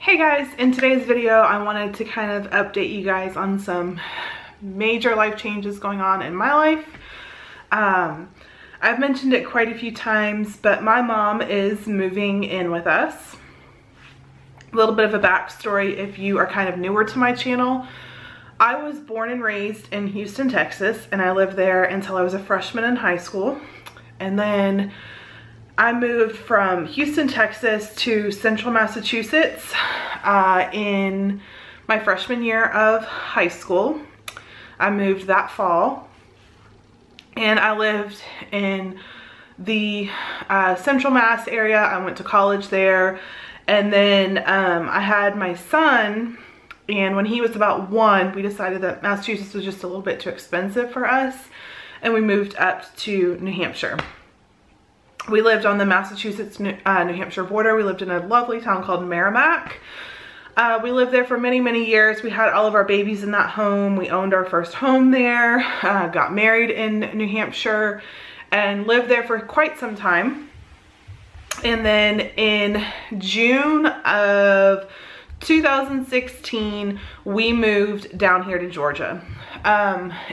Hey guys, in today's video I wanted to kind of update you guys on some major life changes going on in my life. I've mentioned it quite a few times, but my mom is moving in with us. A little bit of a backstory if you are kind of newer to my channel. I was born and raised in Houston, Texas, and I lived there until I was a freshman in high school. And then I moved from Houston, Texas to Central Massachusetts in my freshman year of high school. I moved that fall and I lived in the Central Mass area. I went to college there, and then I had my son, and when he was about 1, we decided that Massachusetts was just a little bit too expensive for us, and we moved up to New Hampshire. We lived on the Massachusetts New Hampshire border. We lived in a lovely town called Merrimack. We lived there for many, many years. We had all of our babies in that home. We owned our first home there, got married in New Hampshire, and lived there for quite some time. And then in June of 2016, we moved down here to Georgia.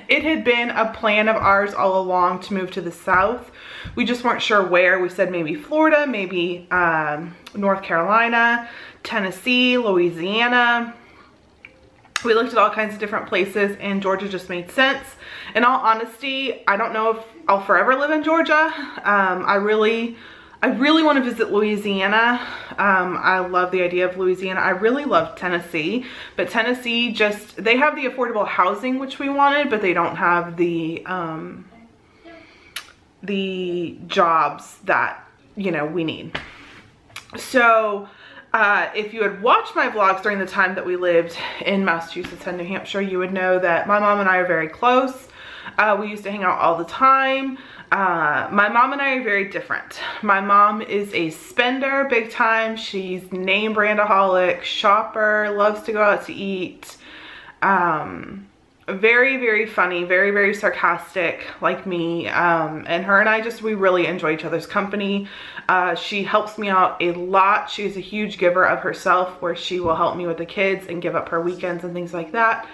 It had been a plan of ours all along to move to the south. We just weren't sure where. We said maybe Florida, maybe North Carolina, Tennessee, Louisiana. We looked at all kinds of different places, and Georgia just made sense. In all honesty, I don't know if I'll forever live in Georgia. I really want to visit Louisiana. I love the idea of Louisiana. I really love Tennessee, but Tennessee just, they have the affordable housing which we wanted, but they don't have the jobs that, you know, we need. So if you had watched my vlogs during the time that we lived in Massachusetts and New Hampshire, you would know that my mom and I are very close. We used to hang out all the time. My mom and I are very different. My mom is a spender big time. She's name brandaholic, shopper, loves to go out to eat. Very, very funny, very, very sarcastic like me. And her and I just, we really enjoy each other's company. She helps me out a lot. She's a huge giver of herself, where she will help me with the kids and give up her weekends and things like that.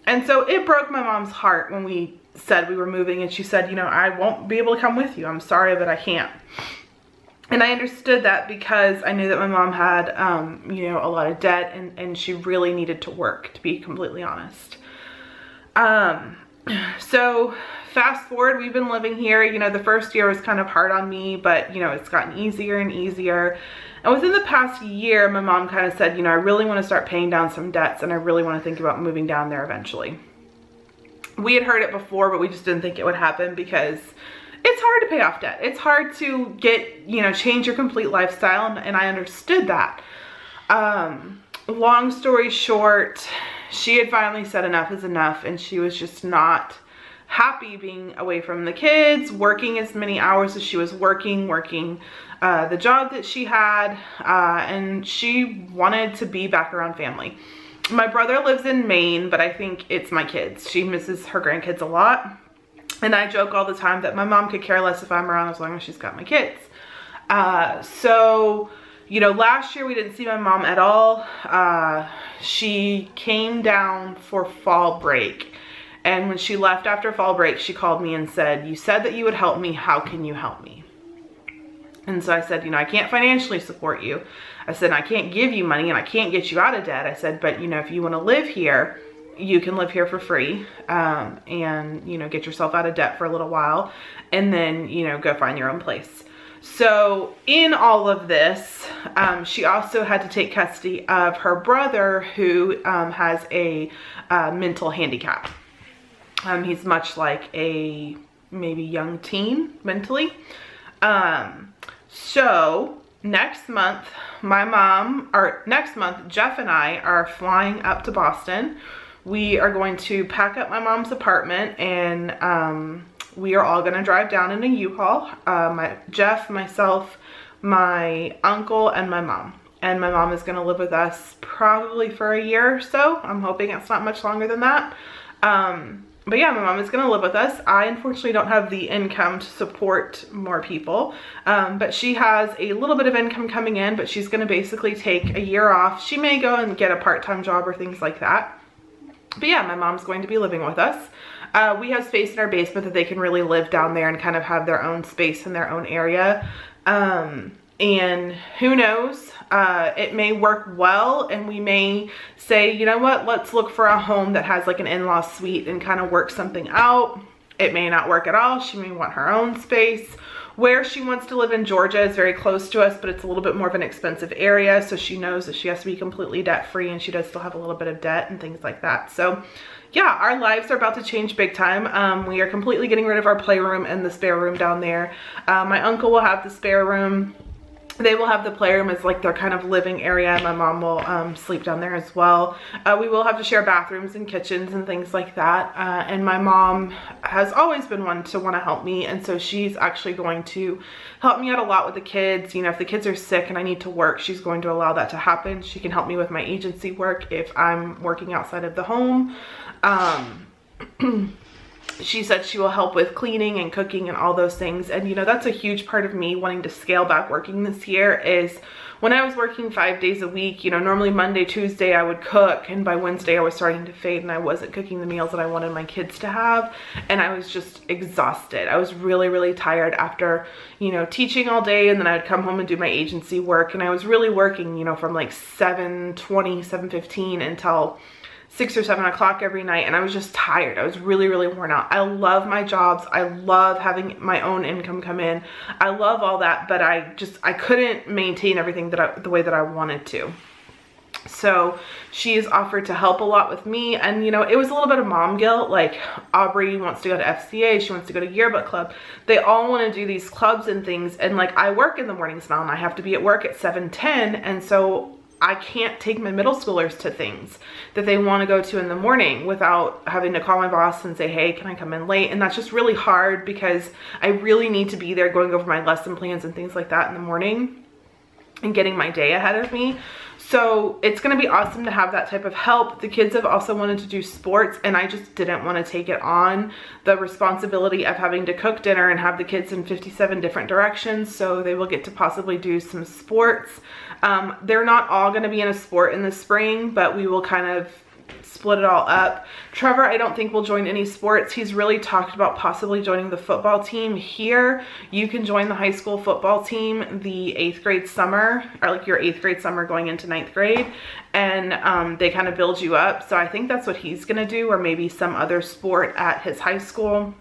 And so it broke my mom's heart when we said we were moving, and she said, you know, I won't be able to come with you. I'm sorry, but I can't. And I understood that because I knew that my mom had, you know, a lot of debt, and she really needed to work, to be completely honest. So fast forward, we've been living here. You know, the first year was kind of hard on me, but you know, it's gotten easier and easier. And within the past year, my mom kind of said, you know, I really want to start paying down some debts, and I really want to think about moving down there eventually. We had heard it before, but we just didn't think it would happen because it's hard to pay off debt. It's hard to get, you know, change your complete lifestyle, and I understood that. Long story short, she had finally said enough is enough, and she was just not happy being away from the kids, working as many hours as she was working the job that she had, and she wanted to be back around family. My brother lives in Maine, but I think it's my kids. She misses her grandkids a lot. And I joke all the time that my mom could care less if I'm around as long as she's got my kids. So, you know, last year we didn't see my mom at all. She came down for fall break. And when she left after fall break, she called me and said, you said that you would help me. How can you help me? And so I said, you know, I can't financially support you. I said, I can't give you money and I can't get you out of debt. I said, but you know, if you want to live here, you can live here for free, and, you know, get yourself out of debt for a little while, and then, you know, go find your own place. So in all of this, she also had to take custody of her brother, who has a mental handicap. He's much like a maybe young teen mentally. So next month, Jeff and I are flying up to Boston. We are going to pack up my mom's apartment, and we are all going to drive down in a U-Haul. Jeff, myself, my uncle, and my mom. And my mom is going to live with us probably for a year or so. I'm hoping it's not much longer than that. But yeah, my mom is gonna live with us. I unfortunately don't have the income to support more people, but she has a little bit of income coming in, but she's gonna basically take a year off. She may go and get a part-time job or things like that. But yeah, my mom's going to be living with us. We have space in our basement that they can really live down there and kind of have their own space in their own area. And who knows, it may work well, and we may say, you know what, let's look for a home that has like an in-law suite and kind of work something out. It may not work at all. She may want her own space. Where she wants to live in Georgia is very close to us, but it's a little bit more of an expensive area, so she knows that she has to be completely debt-free, and she does still have a little bit of debt and things like that. So yeah, our lives are about to change big time. We are completely getting rid of our playroom and the spare room down there. My uncle will have the spare room. They will have the playroom as like their kind of living area. My mom will sleep down there as well. We will have to share bathrooms and kitchens and things like that. And my mom has always been one to want to help me. And so she's actually going to help me out a lot with the kids. You know, if the kids are sick and I need to work, she's going to allow that to happen. She can help me with my agency work if I'm working outside of the home. She said she will help with cleaning and cooking and all those things. And you know, that's a huge part of me wanting to scale back working this year. Is when I was working 5 days a week, you know, normally Monday, Tuesday I would cook, and by Wednesday I was starting to fade and I wasn't cooking the meals that I wanted my kids to have, and I was just exhausted. I was really, really tired after, you know, teaching all day, and then I'd come home and do my agency work, and I was really working, you know, from like 7:20, 7:15 until 6 or 7 o'clock every night, and I was just tired. I was really, really worn out. I love my jobs. I love having my own income come in. I love all that, but I couldn't maintain everything the way that I wanted to. So she's offered to help a lot with me, and you know, it was a little bit of mom guilt. Like, Aubrey wants to go to FCA, she wants to go to yearbook club. They all want to do these clubs and things, and like, I work in the mornings now and I have to be at work at 7:10, and so I can't take my middle schoolers to things that they want to go to in the morning without having to call my boss and say, hey, can I come in late? And that's just really hard because I really need to be there going over my lesson plans and things like that in the morning and getting my day ahead of me. So it's going to be awesome to have that type of help. The kids have also wanted to do sports, and I just didn't want to take it on, the responsibility of having to cook dinner and have the kids in 57 different directions. So they will get to possibly do some sports. They're not all going to be in a sport in the spring, but we will kind of split it all up. Trevor, I don't think will join any sports. He's really talked about possibly joining the football team here. You can join the high school football team the 8th grade summer, or like your 8th grade summer going into 9th grade, and they kind of build you up. So I think that's what he's gonna do, or maybe some other sport at his high school.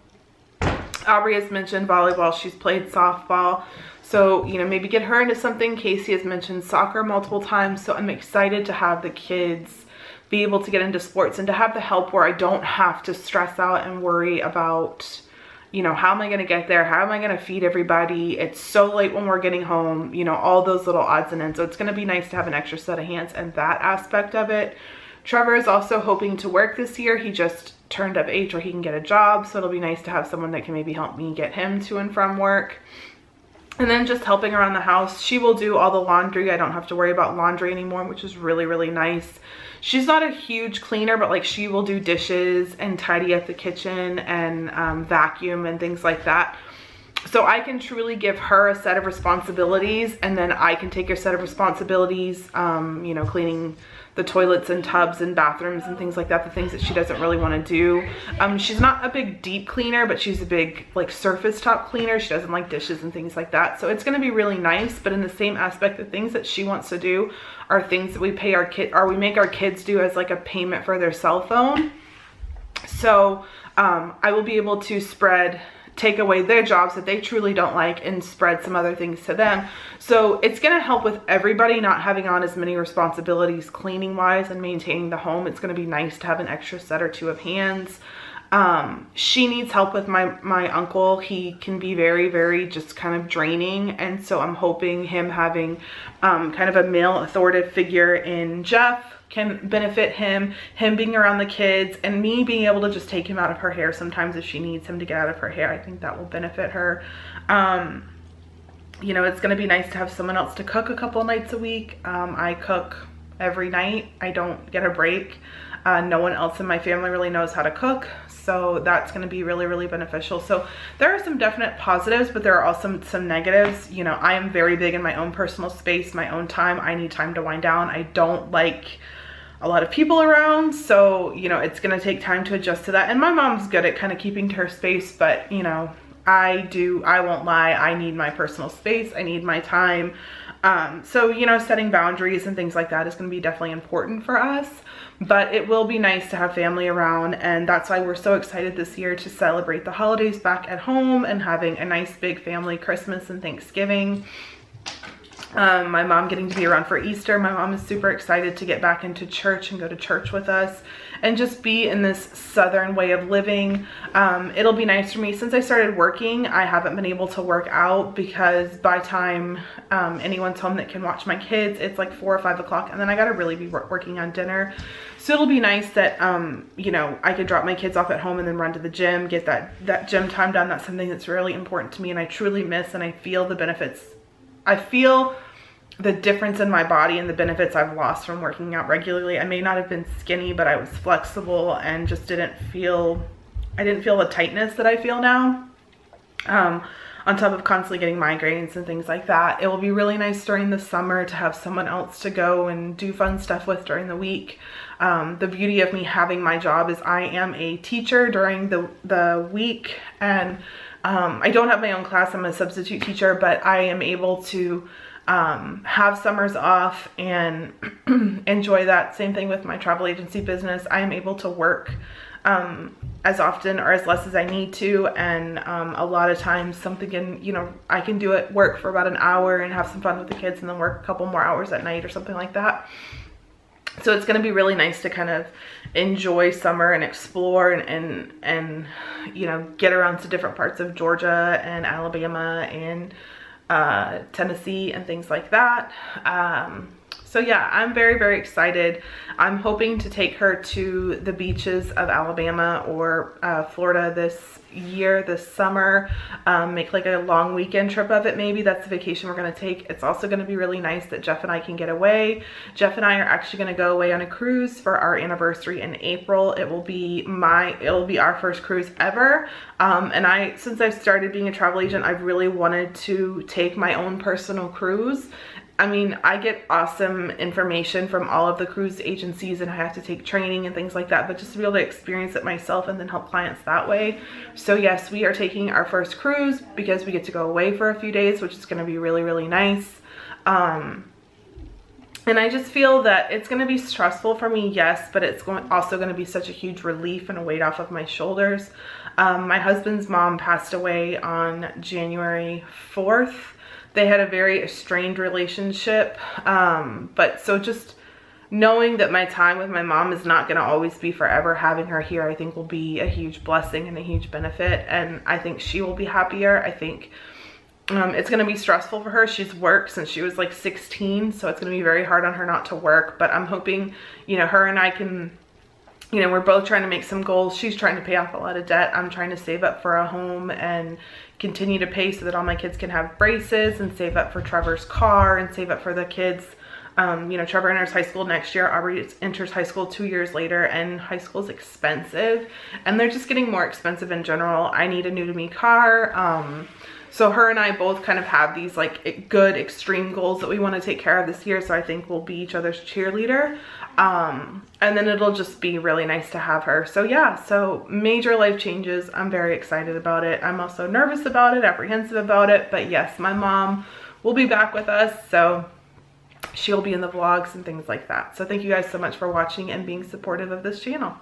Aubrey has mentioned volleyball. She's played softball. So, you know, maybe get her into something. Casey has mentioned soccer multiple times. So I'm excited to have the kids be able to get into sports and to have the help where I don't have to stress out and worry about, you know, how am I going to get there? How am I going to feed everybody? It's so late when we're getting home, you know, all those little odds and ends. So it's going to be nice to have an extra set of hands and that aspect of it. Trevor is also hoping to work this year. He just turned up age where he can get a job. So it'll be nice to have someone that can maybe help me get him to and from work. And then just helping around the house. She will do all the laundry. I don't have to worry about laundry anymore, which is really, really nice. She's not a huge cleaner, but like she will do dishes and tidy up the kitchen and vacuum and things like that. So I can truly give her a set of responsibilities, and then I can take a set of responsibilities, you know, cleaning the toilets and tubs and bathrooms and things like that, the things that she doesn't really want to do. She's not a big deep cleaner, but she's a big like surface top cleaner. She doesn't like dishes and things like that. So it's going to be really nice, but in the same aspect, the things that she wants to do are things that we pay our kid, or we make our kids do as like a payment for their cell phone. So I will be able to take away their jobs that they truly don't like and spread some other things to them. So it's going to help with everybody not having on as many responsibilities cleaning wise and maintaining the home. It's going to be nice to have an extra set or two of hands. She needs help with my uncle. He can be very, very just kind of draining. And so I'm hoping him having kind of a male authoritative figure in Jeff can benefit him being around the kids, and me being able to just take him out of her hair sometimes if she needs him to get out of her hair. I think that will benefit her. You know, it's going to be nice to have someone else to cook a couple nights a week. I cook every night. I don't get a break. No one else in my family really knows how to cook, so that's going to be really, really beneficial. So there are some definite positives, but there are also some negatives. You know, I am very big in my own personal space, my own time. I need time to wind down. I don't like a lot of people around, so you know, it's going to take time to adjust to that. And my mom's good at kind of keeping to her space, but you know, I won't lie, I need my personal space, I need my time. So, you know, setting boundaries and things like that is going to be definitely important for us, but it will be nice to have family around, and that's why we're so excited this year to celebrate the holidays back at home and having a nice big family Christmas and Thanksgiving. My mom getting to be around for Easter. My mom is super excited to get back into church and go to church with us and just be in this Southern way of living. It'll be nice for me. Since I started working, I haven't been able to work out because by the time anyone's home that can watch my kids, it's like 4 or 5 o'clock, and then I gotta really be working on dinner. So it'll be nice that, you know, I could drop my kids off at home and then run to the gym, get that gym time done. That's something that's really important to me and I truly miss, and I feel the benefits. I feel the difference in my body and the benefits I've lost from working out regularly. I may not have been skinny, but I was flexible and just I didn't feel the tightness that I feel now. On top of constantly getting migraines and things like that. It will be really nice during the summer to have someone else to go and do fun stuff with during the week. The beauty of me having my job is I am a teacher during the week, and I don't have my own class. I'm a substitute teacher, but I am able to have summers off and enjoy that. Same thing with my travel agency business. I am able to work as often or as less as I need to, and a lot of times something can, you know, I can do it, work for about an hour and have some fun with the kids and then work a couple more hours at night or something like that. So it's going to be really nice to kind of enjoy summer and explore and you know, get around to different parts of Georgia and Alabama and Tennessee and things like that. So yeah, I'm very, very excited. I'm hoping to take her to the beaches of Alabama or Florida this summer. Make like a long weekend trip of it maybe. That's the vacation we're going to take. It's also going to be really nice that Jeff and I can get away. Jeff and I are actually going to go away on a cruise for our anniversary in April. It'll be our first cruise ever. And since I've started being a travel agent, I've really wanted to take my own personal cruise. I mean, I get awesome information from all of the cruise agencies and I have to take training and things like that, but just to be able to experience it myself and then help clients that way. So yes, we are taking our first cruise because we get to go away for a few days, which is going to be really, really nice. And I just feel that it's going to be stressful for me, yes, but it's also going to be such a huge relief and a weight off of my shoulders. My husband's mom passed away on January 4th. They had a very estranged relationship, but so just knowing that my time with my mom is not going to always be forever, having her here I think will be a huge blessing and a huge benefit, and I think she will be happier. I think it's going to be stressful for her. She's worked since she was like 16, so it's going to be very hard on her not to work, but I'm hoping, you know, her and I can, you know, we're both trying to make some goals. She's trying to pay off a lot of debt. I'm trying to save up for a home and continue to pay so that all my kids can have braces, and save up for Trevor's car and save up for the kids. You know, Trevor enters high school next year. Aubrey enters high school 2 years later, and high school is expensive and they're just getting more expensive in general. I need a new to me car. So her and I both kind of have these like good extreme goals that we want to take care of this year. So I think we'll be each other's cheerleader. And then it'll just be really nice to have her. So yeah, so major life changes. I'm very excited about it. I'm also nervous about it, apprehensive about it, but yes, my mom will be back with us. So she'll be in the vlogs and things like that. So thank you guys so much for watching and being supportive of this channel.